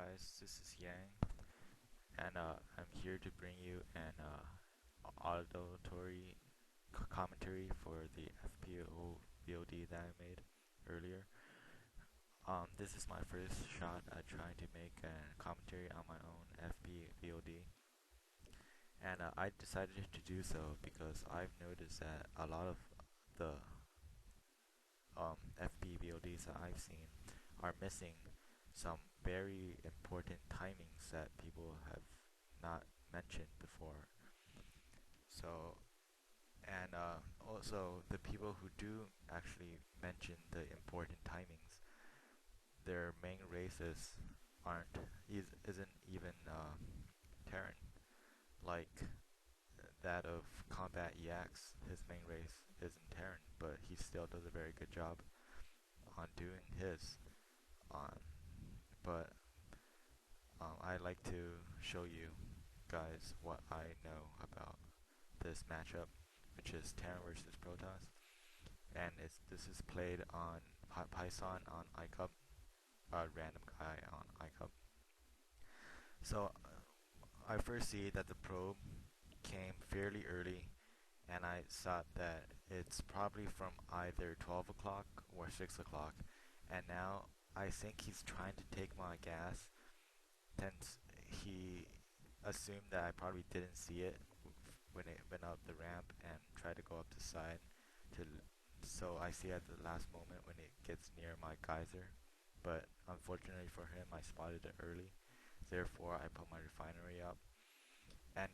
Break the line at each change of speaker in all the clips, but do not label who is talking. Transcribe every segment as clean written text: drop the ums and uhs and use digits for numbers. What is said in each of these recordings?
guys, this is Yang, and I'm here to bring you an auditory commentary for the FPVOD that I made earlier. This is my first shot at trying to make a commentary on my own FPVOD, and I decided to do so because I've noticed that a lot of the FPVODs that I've seen are missing some very important timings that people have not mentioned before. So, and also the people who do actually mention the important timings, their main races aren't isn't even Terran. Like that of Combat EX, his main race isn't Terran, but he still does a very good job on doing his. Um, but I'd like to show you guys what I know about this matchup, which is Terran versus Protoss, and this is played on Python on iCup, a random guy on iCup. So I first see that the probe came fairly early, and I thought that it's probably from either 12 o'clock or 6 o'clock, and now I think he's trying to take my gas, since he assumed that I probably didn't see it when it went up the ramp and tried to go up the side to so I see at the last moment when it gets near my geyser, but unfortunately for him I spotted it early, therefore I put my refinery up. And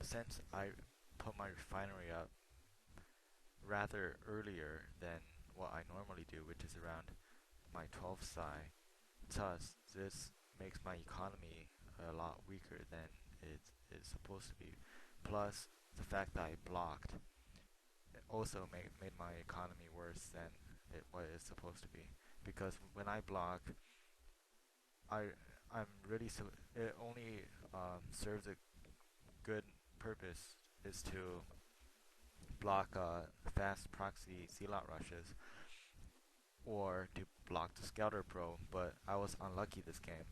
since I put my refinery up rather earlier than what I normally do, which is around my 12th psi, thus this makes my economy a lot weaker than it is supposed to be. Plus, the fact that I blocked also made my economy worse than what it's supposed to be. Because when I block, I I'm really it only serves a good purpose is to block fast proxy C-lot rushes or to block the Scouter Pro, but I was unlucky this game,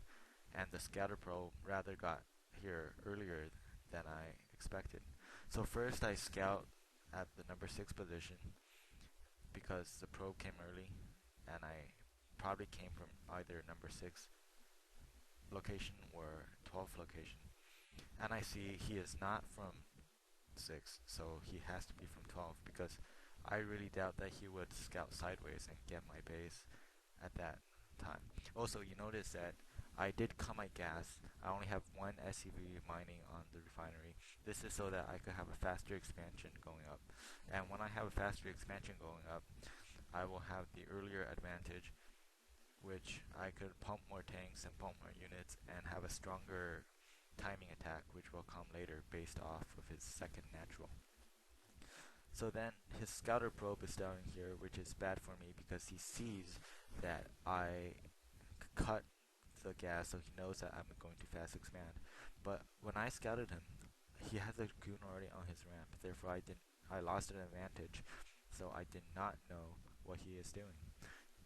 and the Scouter Pro rather got here earlier than I expected. So first I scout at the number 6 position because the probe came early, and I probably came from either number 6 location or 12 location. And I see he is not from 6, so he has to be from 12 because I really doubt that he would scout sideways and get my base at that time. Also, you notice that I did cut my gas. I only have one SCV mining on the refinery. This is so that I could have a faster expansion going up. And when I have a faster expansion going up, I will have the earlier advantage, which I could pump more tanks and pump more units and have a stronger timing attack, which will come later based off of his second natural. So then his scouter probe is down here, which is bad for me because he sees that I cut the gas, so he knows that I'm going to fast expand. But when I scouted him, he has a goon already on his ramp. Therefore, I lost an advantage. So I did not know what he is doing.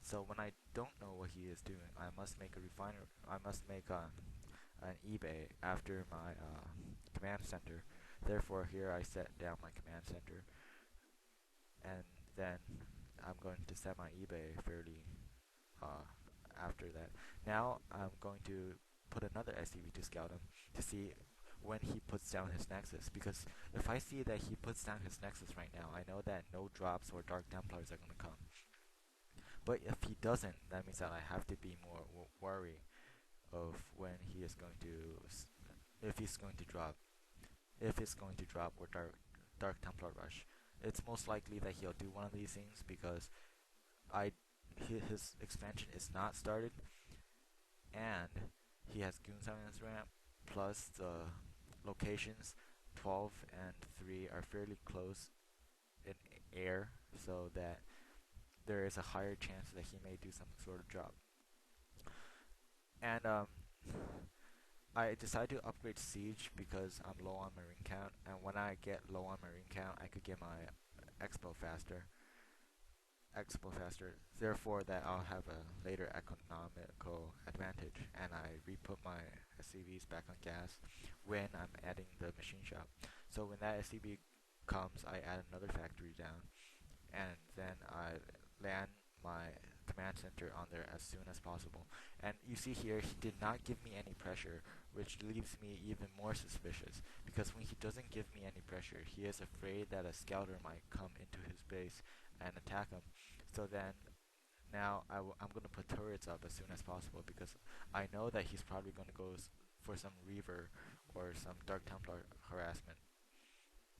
So when I don't know what he is doing, I must make a refiner. I must make an eBay after my command center. Therefore, here I set down my command center, and then I'm going to set my eBay fairly uh, after that. Now I'm going to put another SCV to scout him to see when he puts down his Nexus, because if I see that he puts down his Nexus right now, I know that no drops or Dark Templars are going to come. But if he doesn't, that means that I have to be more worried of when he is going to, if he's going to drop, if it's going to drop or Dark Templar Rush. It's most likely that he'll do one of these things because his expansion is not started, and he has goons on his ramp, plus the locations 12 and 3 are fairly close in air, so that there is a higher chance that he may do some sort of drop. And I decided to upgrade Siege because I'm low on Marine count, and when I get low on Marine count, I could get my Expo faster. expo faster, therefore that I'll have a later economical advantage, and I re-put my SCVs back on gas when I'm adding the machine shop. So when that SCV comes, I add another factory down, and then I land my command center on there as soon as possible. And you see here, he did not give me any pressure, which leaves me even more suspicious, because when he doesn't give me any pressure, he is afraid that a scouter might come into his base and attack him. So then now I'm going to put turrets up as soon as possible, because I know that he's probably going to go for some Reaver or some Dark Templar harassment,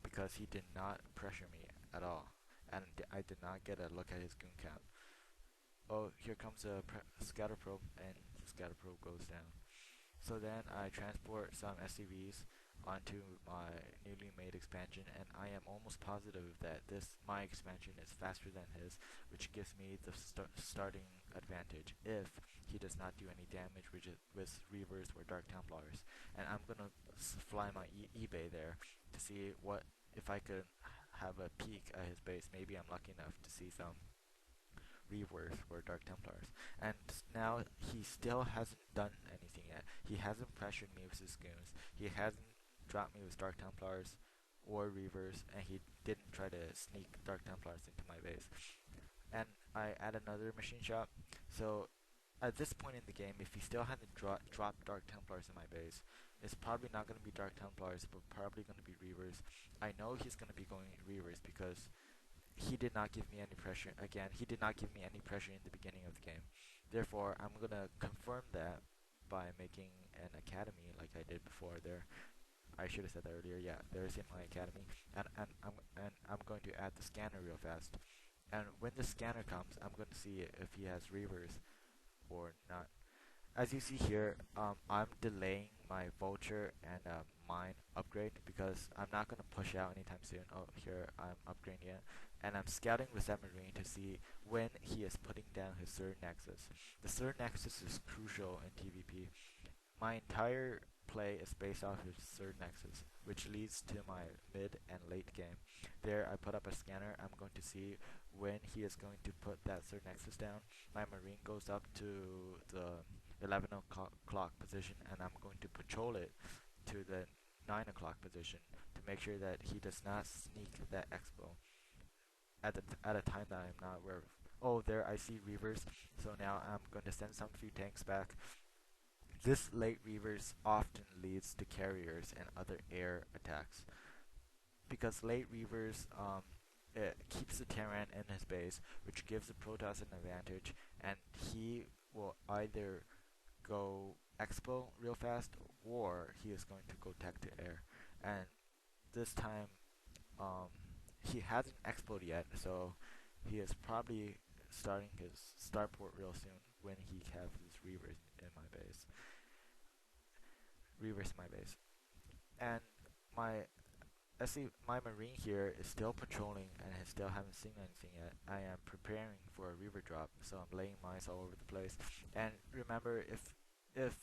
because he did not pressure me at all, and I did not get a look at his goon count. Oh, here comes a scatter probe, and scatter probe goes down. So then I transport some SCVs onto my newly made expansion, and I am almost positive that my expansion is faster than his, which gives me the starting advantage if he does not do any damage with Reavers or Dark Templars. And I'm gonna fly my eBay there to see what if I could have a peek at his base. Maybe I'm lucky enough to see some Reavers or Dark Templars. And now he still hasn't done anything yet. He hasn't pressured me with his goons. He hasn't dropped me with Dark Templars or Reavers, and he didn't try to sneak Dark Templars into my base. And I add another machine shop. So at this point in the game, if he still hasn't dropped Dark Templars in my base, it's probably not going to be Dark Templars, but probably going to be Reavers. I know he's going to be going Reavers because he did not give me any pressure. Again, he did not give me any pressure in the beginning of the game. Therefore, I'm going to confirm that by making an academy like I did before there. I should have said that earlier. Yeah, there's in my academy. And I'm going to add the scanner real fast. And when the scanner comes, I'm going to see if he has Reavers or not. As you see here, I'm delaying my vulture and mine upgrade because I'm not going to push out anytime soon. Oh, here I'm upgrading it. And I'm scouting with that marine to see when he is putting down his third nexus. The third nexus is crucial in TvP. My entire play is based off his third nexus, which leads to my mid and late game. There I put up a scanner. I'm going to see when he is going to put that third nexus down. My marine goes up to the 11 o'clock position, and I'm going to patrol it to the 9 o'clock position to make sure that he does not sneak that expo at a time that I'm not aware of. Oh, there I see Reavers, so now I'm going to send some few tanks back. This late Reavers often leads to carriers and other air attacks, because late Reavers it keeps the Terran in his base, which gives the Protoss an advantage, and he will either go expo real fast, or he is going to go tech to air. And this time, he hasn't expoed yet, so he is probably starting his starport real soon when he has his Reavers in my base. Reavers in my base. And my my marine here is still patrolling and I still haven't seen anything yet. I am preparing for a Reaver drop, so I'm laying mines all over the place. And remember, if